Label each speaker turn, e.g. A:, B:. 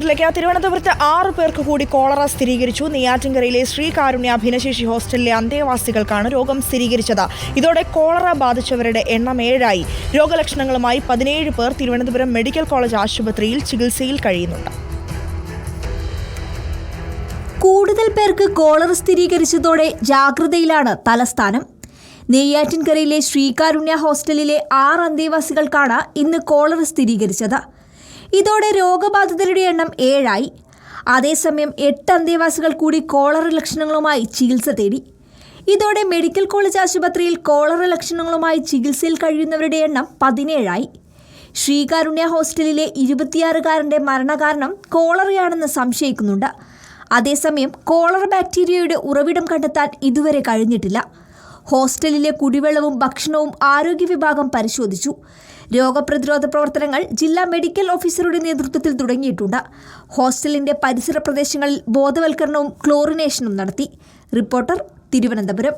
A: തിരുവനന്തപുരത്ത് 6 പേർക്ക് കൂടി കോളറ സ്ഥിരീകരിച്ചു. നെയ്യാറ്റിൻകരയിലെ ശ്രീകാരുണ്യ ഭിന്നശേഷി ഹോസ്റ്റലിലെ അന്തേവാസികൾക്കാണ് രോഗം സ്ഥിരീകരിച്ചത്. ഇതോടെ കോളറ ബാധിച്ചവരുടെ എണ്ണം 7ആയി. രോഗലക്ഷണങ്ങളുമായി 17 പേർ തിരുവനന്തപുരം മെഡിക്കൽ കോളേജ് ആശുപത്രിയിൽ ചികിത്സയിൽ കഴിയുന്നുണ്ട്.
B: കൂടുതൽ പേർക്ക് കോളറ സ്ഥിരീകരിച്ചതോടെ ജാഗ്രതയിലാണ് തലസ്ഥാനം. നെയ്യാറ്റിൻകരയിലെ ശ്രീകാരുണ്യ ഹോസ്റ്റലിലെ 6 അന്തേവാസികൾക്കാണ് ഇന്ന് കോളറ സ്ഥിരീകരിച്ചത്. ഇതോടെ രോഗബാധിതരുടെ എണ്ണം 7ആയി. അതേസമയം 8 അന്തേവാസികൾ കൂടി കോളറ ലക്ഷണങ്ങളുമായി ചികിത്സ തേടി. ഇതോടെ മെഡിക്കൽ കോളേജ് ആശുപത്രിയിൽ കോളറ ലക്ഷണങ്ങളുമായി ചികിത്സയിൽ കഴിയുന്നവരുടെ എണ്ണം 17ആയി. ശ്രീകാരുണ്യ ഹോസ്റ്റലിലെ 26-കാരന്റെ മരണകാരണം കോളറയാണെന്ന് സംശയിക്കുന്നുണ്ട്. അതേസമയം കോളറ ബാക്ടീരിയയുടെ ഉറവിടം കണ്ടെത്താൻ ഇതുവരെ കഴിഞ്ഞിട്ടില്ല. ഹോസ്റ്റലിലെ കുടിവെള്ളവും ഭക്ഷണവും ആരോഗ്യ വിഭാഗം പരിശോധിച്ചു. രോഗപ്രതിരോധ പ്രവർത്തനങ്ങൾ ജില്ലാ മെഡിക്കൽ ഓഫീസറുടെ നേതൃത്വത്തിൽ തുടങ്ങിയിട്ടുണ്ട്. ഹോസ്റ്റലിന്റെ പരിസര പ്രദേശങ്ങളിൽ ബോധവൽക്കരണവും ക്ലോറിനേഷനും നടത്തി. റിപ്പോർട്ടർ, തിരുവനന്തപുരം.